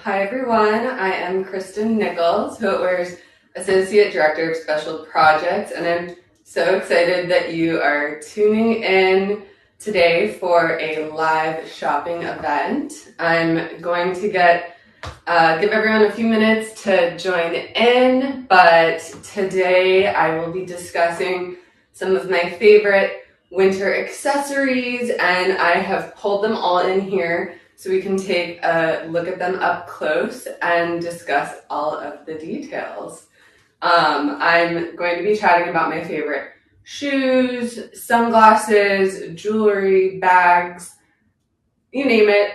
Hi everyone, I am Kristen Nichols, Footwear's Associate Director of Special Projects, and I'm so excited that you are tuning in today for a live shopping event. I'm going to give everyone a few minutes to join in, but today I will be discussing some of my favorite winter accessories, and I have pulled them all in here so we can take a look at them up close and discuss all of the details. I'm going to be chatting about my favorite shoes, sunglasses, jewelry, bags, you name it.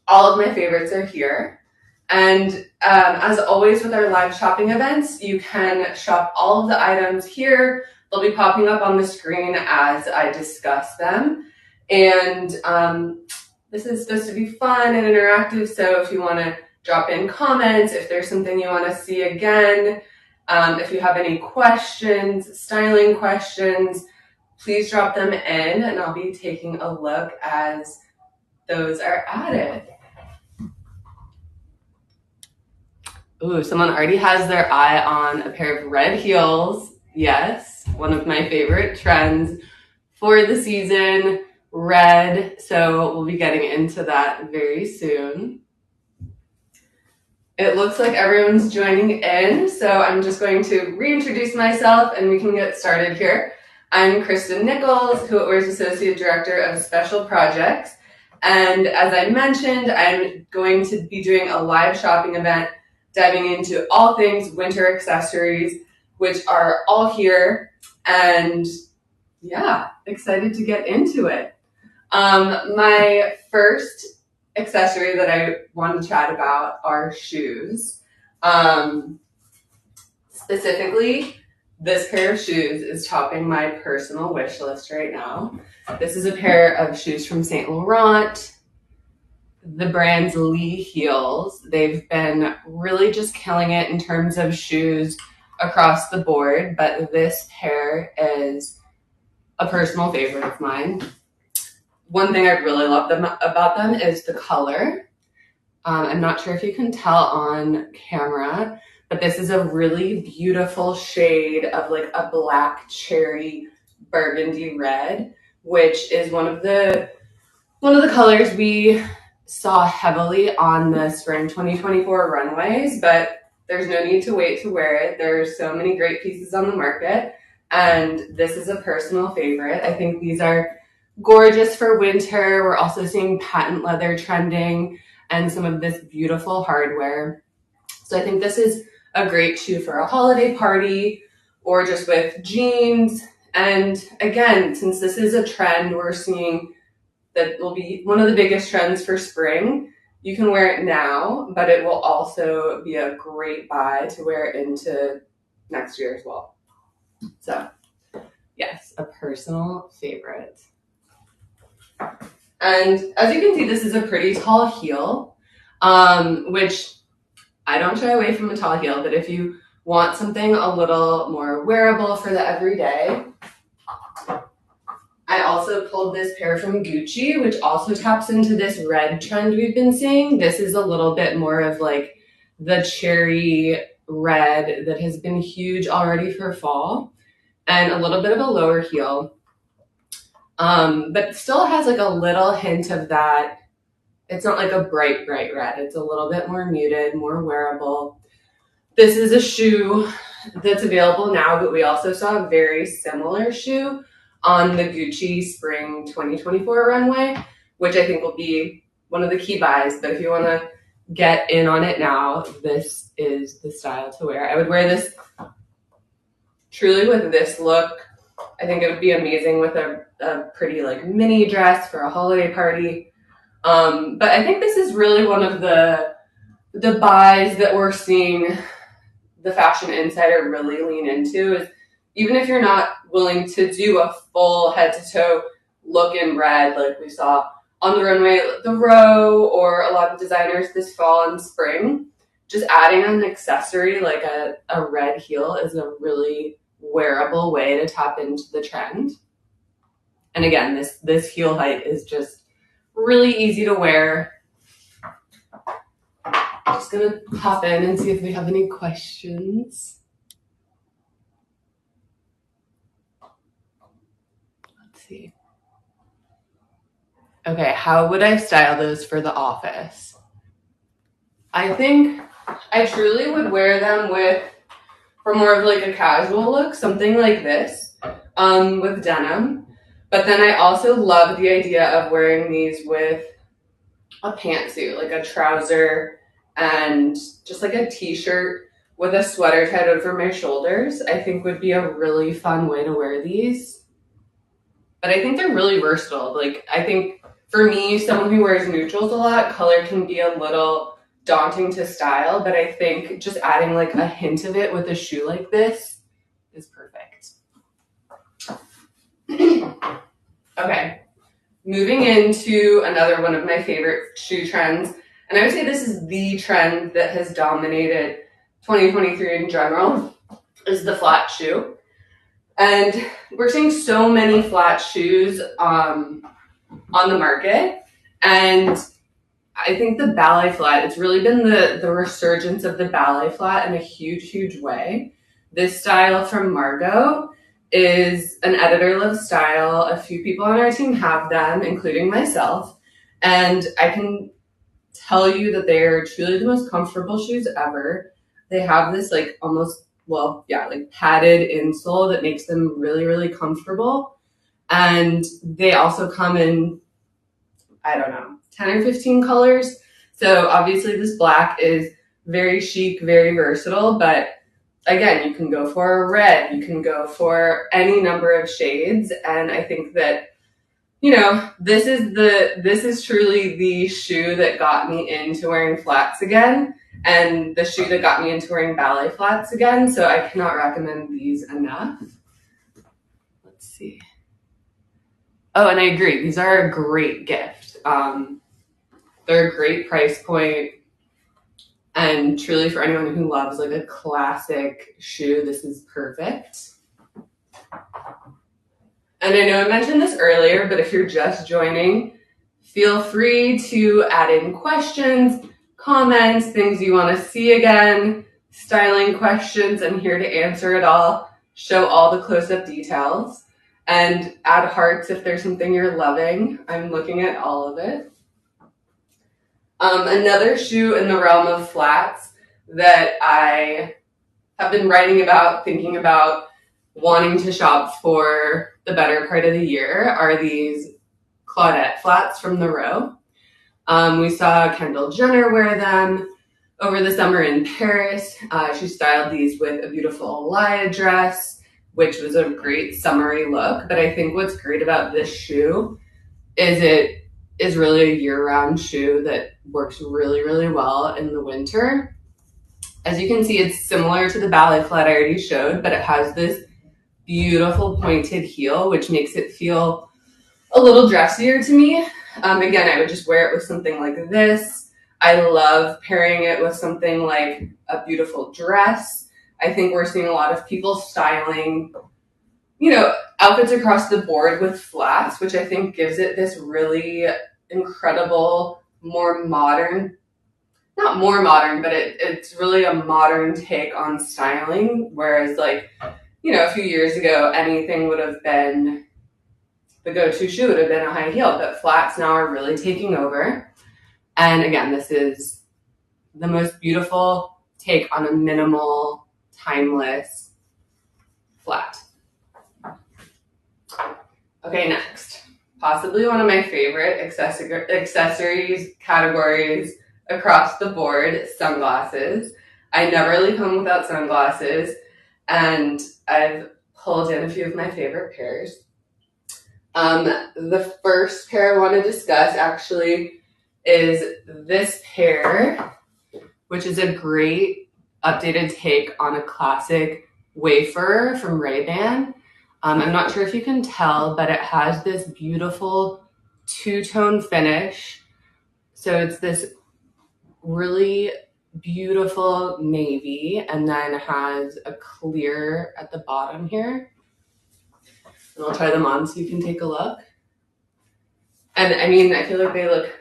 All of my favorites are here. And as always with our live shopping events, you can shop all of the items here. They'll be popping up on the screen as I discuss them. And this is supposed to be fun and interactive, so if you want to drop in comments, if there's something you want to see again, if you have any questions, styling questions, please drop them in and I'll be taking a look as those are added. Ooh, someone already has their eye on a pair of red heels. Yes, one of my favorite trends for the season, red. So we'll be getting into that very soon. It looks like everyone's joining in, so I'm just going to reintroduce myself and we can get started here. I'm Kristen Nichols, Footwear's Associate Director of Special Projects. And as I mentioned, I'm going to be doing a live shopping event diving into all things winter accessories, which are all here. And yeah, excited to get into it. My first accessory that I want to chat about are shoes. Specifically, this pair of shoes is topping my personal wish list right now. This is a pair of shoes from Saint Laurent. The brand's Lee heels. They've been really just killing it in terms of shoes across the board, but this pair is a personal favorite of mine. One thing I really love about them is the color. I'm not sure if you can tell on camera, but this is a really beautiful shade of like a black cherry burgundy red, which is one of the colors we saw heavily on the spring 2024 runways, but there's no need to wait to wear it. There's so many great pieces on the market, and this is a personal favorite. I think these are gorgeous for winter. We're also seeing patent leather trending and some of this beautiful hardware. So I think this is a great shoe for a holiday party or just with jeans. And again, since this is a trend we're seeing that will be one of the biggest trends for spring, you can wear it now, but it will also be a great buy to wear into next year as well. So yes, a personal favorite. And as you can see, this is a pretty tall heel, which I don't shy away from a tall heel, but if you want something a little more wearable for the everyday, I also pulled this pair from Gucci, which also taps into this red trend we've been seeing. This is a little bit more of like the cherry red that has been huge already for fall, and a little bit of a lower heel. But still has like a little hint of that. It's not like a bright red. It's a little bit more muted, more wearable. This is a shoe that's available now, but we also saw a very similar shoe on the Gucci Spring 2024 runway, which I think will be one of the key buys. But if you want to get in on it now, this is the style to wear. I would wear this truly with this look. I think it would be amazing with a pretty like mini dress for a holiday party. But I think this is really one of the buys that we're seeing the Fashion Insider really lean into, is even if you're not willing to do a full head to toe look in red like we saw on the runway, the Row, or a lot of designers this fall and spring, just adding an accessory like a red heel is a really wearable way to tap into the trend. And again, this heel height is just really easy to wear. just gonna pop in and see if we have any questions. Let's see. Okay, how would I style those for the office? I think I truly would wear them for more of like a casual look, something like this, with denim. But then I also love the idea of wearing these with a pantsuit, like a trouser and just like a t-shirt with a sweater tied over my shoulders. I think would be a really fun way to wear these. But I think they're really versatile. Like, I think for me, someone who wears neutrals a lot, color can be a little daunting to style, but I think just adding like a hint of it with a shoe like this is perfect. Okay, moving into another one of my favorite shoe trends, and I would say this is the trend that has dominated 2023 in general, is the flat shoe. And we're seeing so many flat shoes on the market, and I think the ballet flat, it's really been the resurgence of the ballet flat in a huge, huge way. This style from Margot is an editor-love style. A few people on our team have them, including myself. And I can tell you that they are truly the most comfortable shoes ever. They have this like almost, like padded insole that makes them really, really comfortable. And they also come in, I don't know, 10 or 15 colors. So obviously this black is very chic, very versatile, but again, you can go for a red, you can go for any number of shades. And I think that, you know, this is truly the shoe that got me into wearing flats again, and the shoe that got me into wearing ballet flats again. So I cannot recommend these enough. Let's see. Oh, and I agree. These are a great gift. They're a great price point, and truly for anyone who loves like a classic shoe, this is perfect. And I know I mentioned this earlier, but if you're just joining, feel free to add in questions, comments, things you want to see again, styling questions. I'm here to answer it all, show all the close-up details, and add hearts if there's something you're loving. I'm looking at all of it. Another shoe in the realm of flats that I have been writing about, thinking about, wanting to shop for the better part of the year are these Claudette flats from the Row. We saw Kendall Jenner wear them over the summer in Paris. She styled these with a beautiful Elia dress, which was a great summery look. But I think what's great about this shoe is it is really a year-round shoe that works really, really well in the winter. As you can see, it's similar to the ballet flat I already showed, but it has this beautiful pointed heel, which makes it feel a little dressier to me. Again, I would just wear it with something like this. I love pairing it with something like a beautiful dress. I think we're seeing a lot of people styling, you know, outfits across the board with flats, which I think gives it this really incredible, more modern, not more modern, but it's really a modern take on styling. Whereas like, you know, a few years ago, anything would have been, the go-to shoe would have been a high heel, but flats now are really taking over. And again, this is the most beautiful take on a minimal, timeless flat. Okay, next. Possibly one of my favorite accessories categories across the board, sunglasses. I never leave home without sunglasses, and I've pulled in a few of my favorite pairs. The first pair I want to discuss actually is this pair, which is a great updated take on a classic Wayfarer from Ray-Ban. I'm not sure if you can tell, but it has this beautiful two-tone finish. So it's this really beautiful navy, and then has a clear at the bottom here. And I'll try them on so you can take a look. And I mean, I feel like they look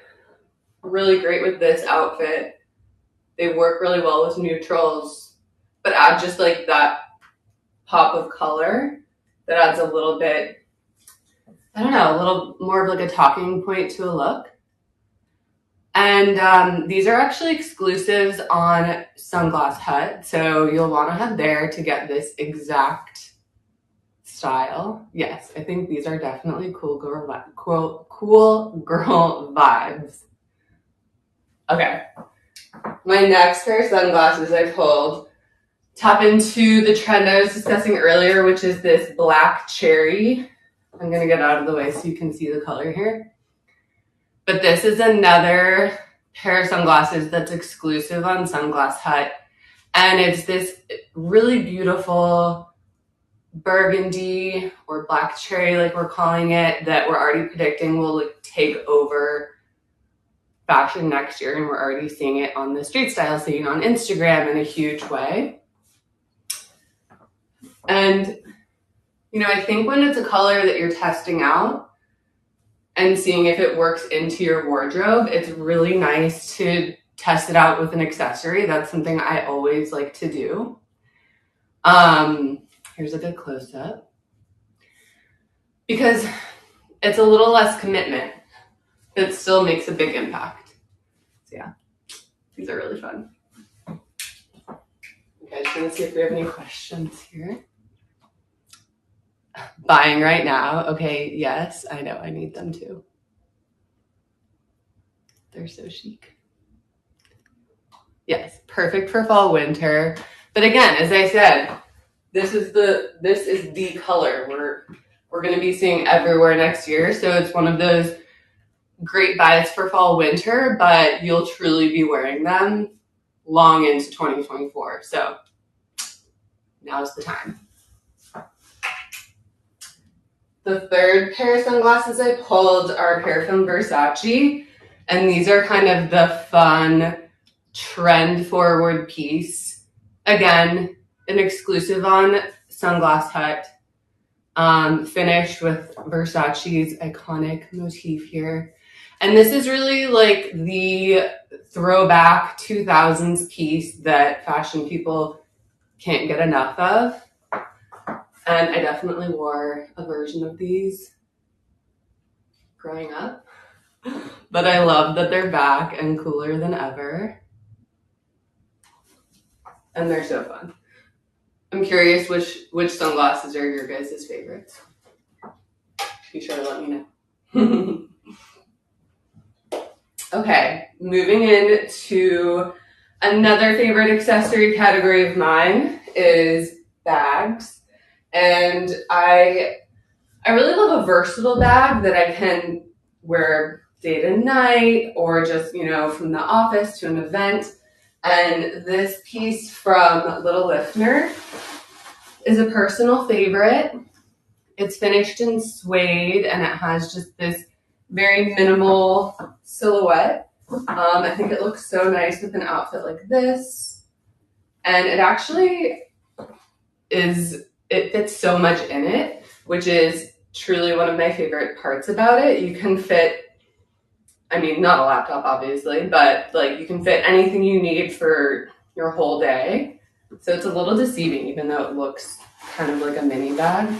really great with this outfit. They work really well with neutrals, but add just like that pop of color that adds a little bit, I don't know, a little more of like a talking point to a look. And these are actually exclusives on Sunglass Hut, so you'll want to head there to get this exact style. Yes, I think these are definitely cool girl vibes. Okay, my next pair of sunglasses I pulled tap into the trend I was discussing earlier, which is this black cherry. I'm gonna get out of the way so you can see the color here. But this is another pair of sunglasses that's exclusive on Sunglass Hut. And it's this really beautiful burgundy or black cherry, like we're calling it, that we're already predicting will like take over fashion next year. And we're already seeing it on the street style scene on Instagram in a huge way. And, you know, I think when it's a color that you're testing out, and seeing if it works into your wardrobe, it's really nice to test it out with an accessory. That's something I always like to do. Here's a good close-up. Because it's a little less commitment, but it still makes a big impact. So yeah, these are really fun. Okay, just gonna see if we have any questions here. Buying right now. Okay, yes, I know, I need them too. They're so chic. Yes, perfect for fall, winter. But again, as I said, this is the color we're going to be seeing everywhere next year. So it's one of those great buys for fall, winter, but you'll truly be wearing them long into 2024. So now's the time. The third pair of sunglasses I pulled are a pair from Versace. And these are kind of the fun, trend-forward piece. Again, an exclusive on Sunglass Hut, finished with Versace's iconic motif here. And this is really like the throwback 2000s piece that fashion people can't get enough of. And I definitely wore a version of these growing up. But I love that they're back and cooler than ever. And they're so fun. I'm curious which sunglasses are your guys' favorites. Be sure to let me know. Okay, moving into another favorite accessory category of mine is bags. And I really love a versatile bag that I can wear day to night or just, you know, from the office to an event. And this piece from Little Liftner is a personal favorite. It's finished in suede and it has just this very minimal silhouette. I think it looks so nice with an outfit like this. And it actually it fits so much in it, which is truly one of my favorite parts about it. You can fit, I mean, not a laptop obviously, but like you can fit anything you need for your whole day. So it's a little deceiving, even though it looks kind of like a mini bag.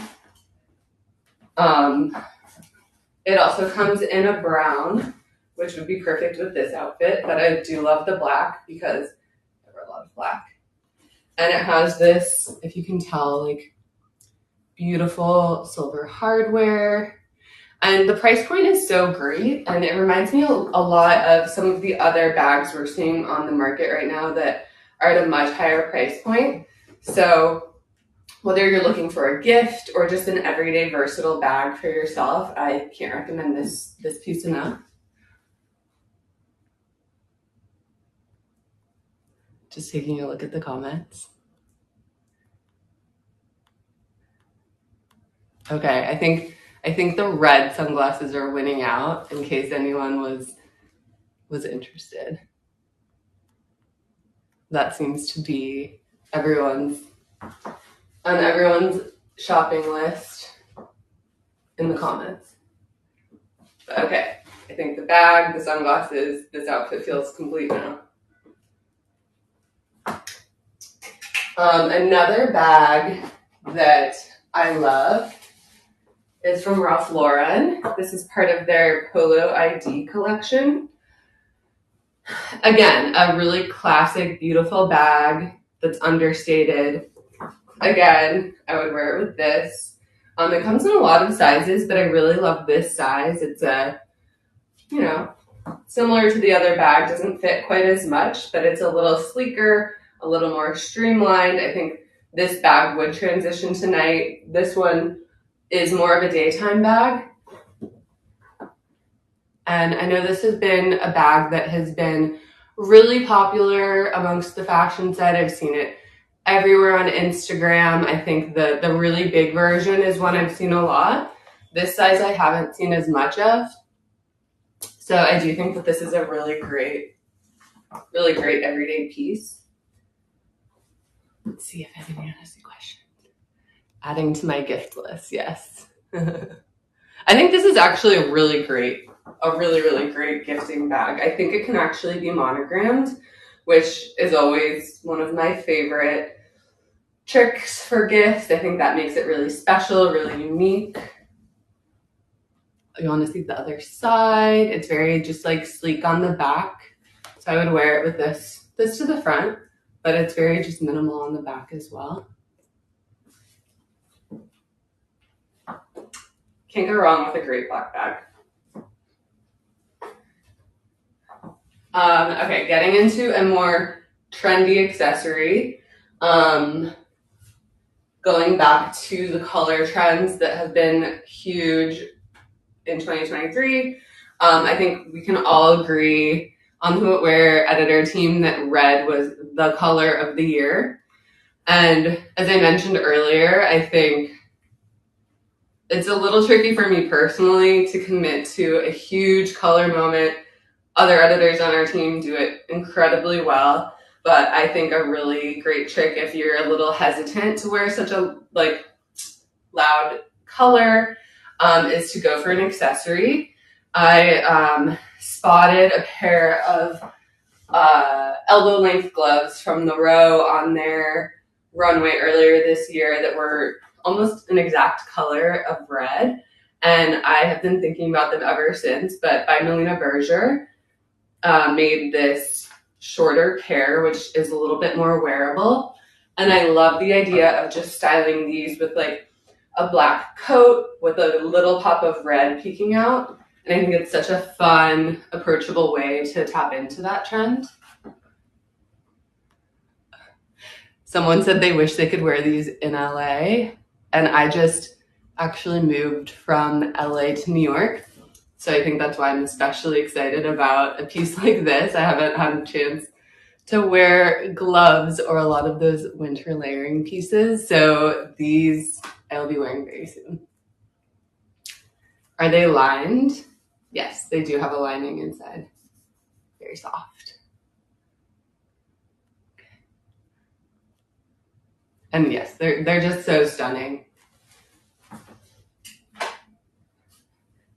It also comes in a brown, which would be perfect with this outfit, but I do love the black because I wear a lot of black. And it has this, if you can tell, like beautiful silver hardware. And the price point is so great. And it reminds me a lot of some of the other bags we're seeing on the market right now that are at a much higher price point. So whether you're looking for a gift or just an everyday versatile bag for yourself, I can't recommend this piece enough. Just taking a look at the comments. Okay, I think the red sunglasses are winning out in case anyone was interested. That seems to be on everyone's shopping list in the comments. But okay, I think the bag, the sunglasses, this outfit feels complete now. Another bag that I love is from Ralph Lauren. This is part of their Polo ID collection. Again, a really classic, beautiful bag that's understated. Again, I would wear it with this. It comes in a lot of sizes, but I really love this size. It's similar to the other bag, doesn't fit quite as much, but it's a little sleeker, a little more streamlined. I think this bag would transition tonight. This one is more of a daytime bag. And I know this has been a bag that has been really popular amongst the fashion set. I've seen it everywhere on Instagram. I think the really big version is one I've seen a lot. This size I haven't seen as much of. So I do think that this is a really great everyday piece. Let's see if anyone has any questions. Adding to my gift list, yes. I think this is actually a really great gifting bag. I think it can actually be monogrammed, which is always one of my favorite tricks for gifts. I think that makes it really special, really unique. You want to see the other side? It's very just like sleek on the back. So I would wear it with this to the front, but it's very just minimal on the back as well. Can't go wrong with a great black bag. Okay, getting into a more trendy accessory. Going back to the color trends that have been huge in 2023. I think we can all agree on the footwear editor team that red was the color of the year. And as I mentioned earlier, I think it's a little tricky for me personally to commit to a huge color moment. Other editors on our team do it incredibly well, but I think a really great trick if you're a little hesitant to wear such a loud color is to go for an accessory. I spotted a pair of elbow length gloves from the Row on their runway earlier this year that were almost an exact color of red. And I have been thinking about them ever since, but by Melina Berger made this shorter pair, which is a little bit more wearable. And I love the idea of just styling these with like a black coat with a little pop of red peeking out. And I think it's such a fun, approachable way to tap into that trend. Someone said they wish they could wear these in LA. And I just actually moved from LA to New York. So I think that's why I'm especially excited about a piece like this. I haven't had a chance to wear gloves or a lot of those winter layering pieces. So these I'll be wearing very soon. Are they lined? Yes, they do have a lining inside. Very soft. And yes, they're just so stunning.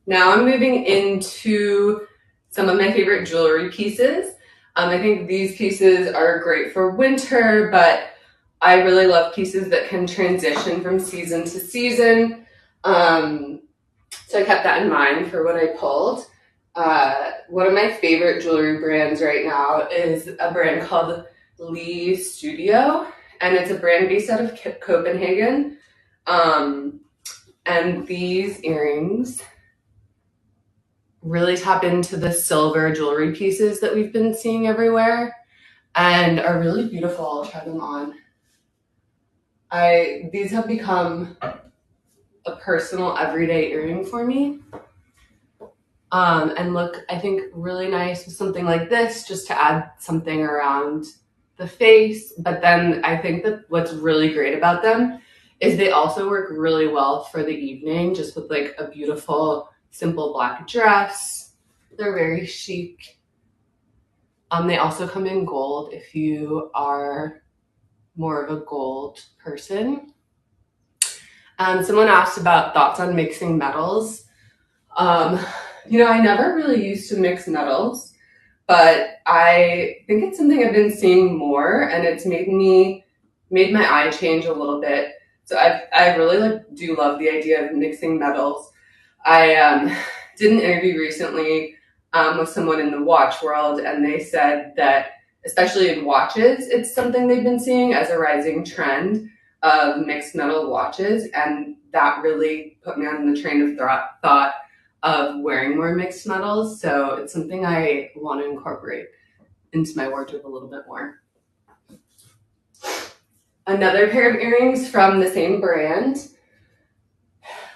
Now I'm moving into some of my favorite jewelry pieces. I think these pieces are great for winter, but I really love pieces that can transition from season to season. So I kept that in mind for what I pulled. One of my favorite jewelry brands right now is a brand called Lee Studio, and it's a brand based out of Copenhagen. And these earrings really tap into the silver jewelry pieces that we've been seeing everywhere and are really beautiful. I'll try them on. These have become a personal everyday earring for me. And look, I think really nice with something like this, just to add something around the face. But then I think that what's really great about them is they also work really well for the evening, just with like a beautiful, simple black dress. They're very chic. They also come in gold if you are more of a gold person. Someone asked about thoughts on mixing metals. I never really used to mix metals, but I think it's something I've been seeing more, and it's made me made my eye change a little bit. So I really do love the idea of mixing metals. I did an interview recently with someone in the watch world, and they said that, especially in watches, it's something they've been seeing as a rising trend of mixed metal watches, and that really put me on the train of thought of wearing more mixed metals. So it's something I want to incorporate into my wardrobe a little bit more. Another pair of earrings from the same brand.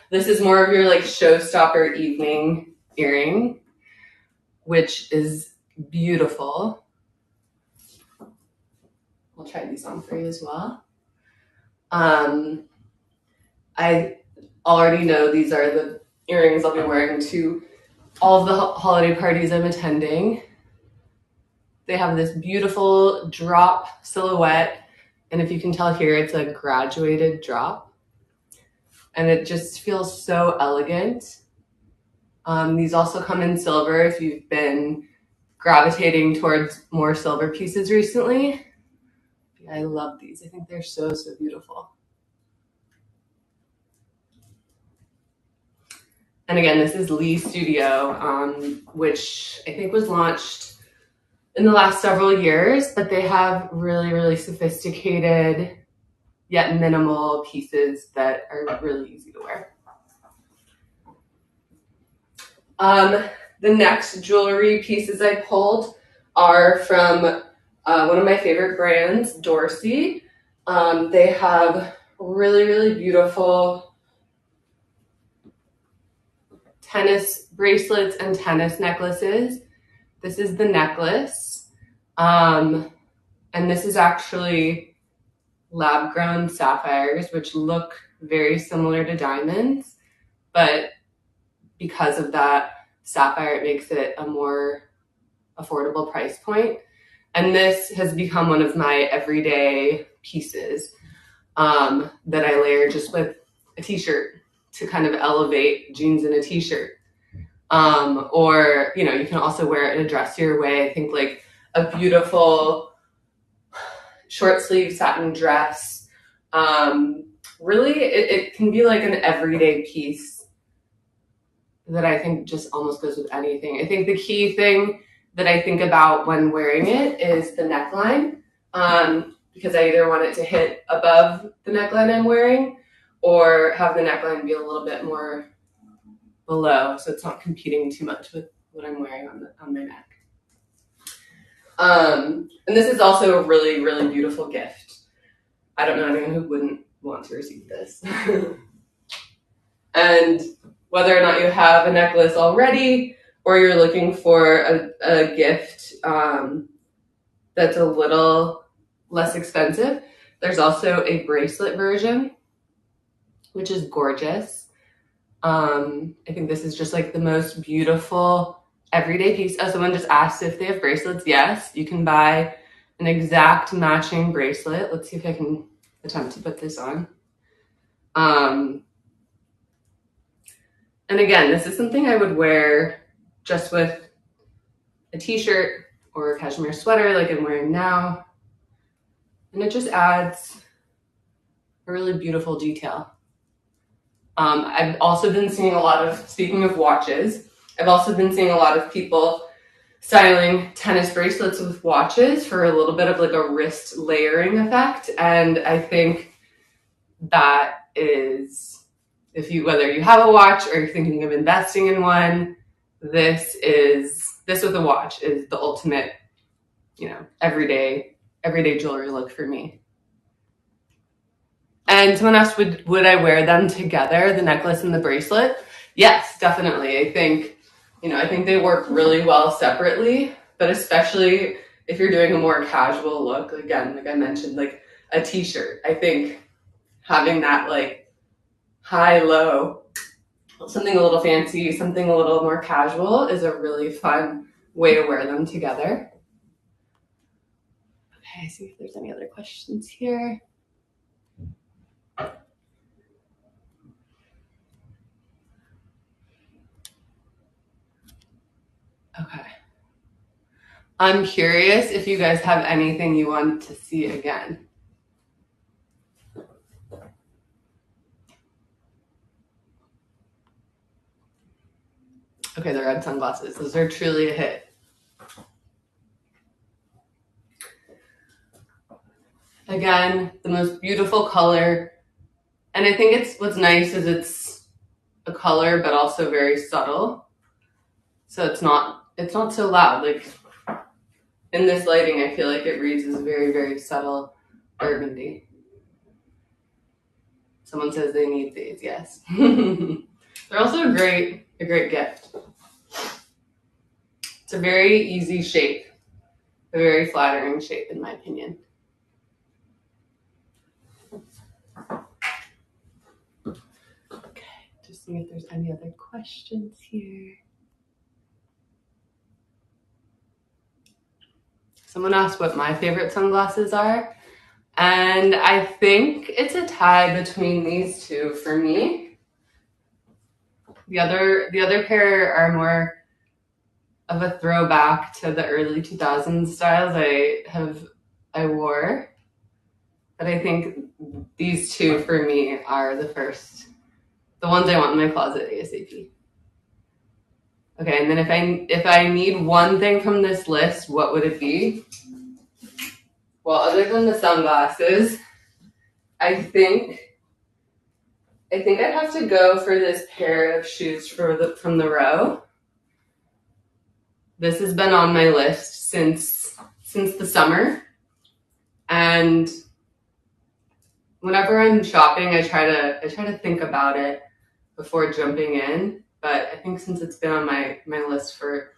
This is more of your like showstopper evening earring, which is beautiful. I'll try these on for you as well. I already know these are the earrings I'll be wearing to all of the holiday parties I'm attending. They have this beautiful drop silhouette, and if you can tell here, it's a graduated drop, and it just feels so elegant. These also come in silver if you've been gravitating towards more silver pieces recently. I love these. I think they're so, so beautiful. And again, this is Lee Studio, which I think was launched in the last several years, but they have really, really sophisticated yet minimal pieces that are really easy to wear. The next jewelry pieces I pulled are from one of my favorite brands, Dorsey. They have really, really beautiful tennis bracelets and tennis necklaces. This is the necklace. And this is actually lab-grown sapphires, which look very similar to diamonds, but because of that sapphire, it makes it a more affordable price point. And this has become one of my everyday pieces that I layer just with a t-shirt to kind of elevate jeans and a t-shirt. Or, you know, you can also wear it in a dressier way. I think like a beautiful short sleeve satin dress. Really, it can be like an everyday piece that I think just almost goes with anything. I think the key thing that I think about when wearing it is the neckline, because I either want it to hit above the neckline I'm wearing or have the neckline be a little bit more below, so it's not competing too much with what I'm wearing on my neck. And this is also a really, really beautiful gift. I don't know anyone who wouldn't want to receive this. And whether or not you have a necklace already or you're looking for a gift that's a little less expensive, there's also a bracelet version, which is gorgeous. I think this is just like the most beautiful everyday piece. Oh, someone just asked if they have bracelets. Yes, you can buy an exact matching bracelet. Let's see if I can attempt to put this on. And again, this is something I would wear just with a t-shirt or a cashmere sweater like I'm wearing now. And it just adds a really beautiful detail. I've also been seeing a lot of, speaking of watches, I've also been seeing a lot of people styling tennis bracelets with watches for a little bit of like a wrist layering effect. And I think that is, whether you have a watch or you're thinking of investing in one, this with a watch is the ultimate, you know, everyday jewelry look for me. And someone asked, would I wear them together, the necklace and the bracelet? Yes, definitely. I think they work really well separately, but especially if you're doing a more casual look, again, like I mentioned, like a t-shirt, I think having that like high-low, something a little fancy, something a little more casual is a really fun way to wear them together. Okay, see if there's any other questions here. Okay. I'm curious if you guys have anything you want to see again. Okay, the red sunglasses. Those are truly a hit. Again, the most beautiful color. And I think what's nice is it's a color, but also very subtle. So it's not so loud. Like in this lighting, I feel like it reads as very, very subtle burgundy. Someone says they need these, yes. They're also a great gift. It's a very easy shape, a very flattering shape in my opinion. Okay, just seeing if there's any other questions here. Someone asked what my favorite sunglasses are, and I think it's a tie between these two for me. The other pair are more of a throwback to the early 2000s styles I wore. But I think these two for me are the ones I want in my closet ASAP. Okay, and then if I need one thing from this list, what would it be? Well, other than the sunglasses, I think I'd have to go for this pair of shoes from the row. This has been on my list since the summer, and whenever I'm shopping, I try to think about it before jumping in. But I think since it's been on my list for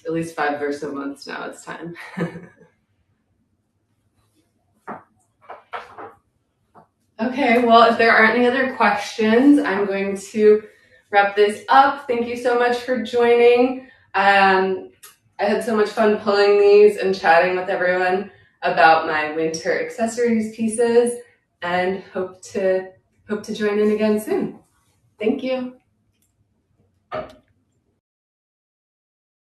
at least 5 or so months now, it's time. Okay, well, if there aren't any other questions, I'm going to wrap this up. Thank you so much for joining. I had so much fun pulling these and chatting with everyone about my winter accessories pieces, and hope to join in again soon. Thank you.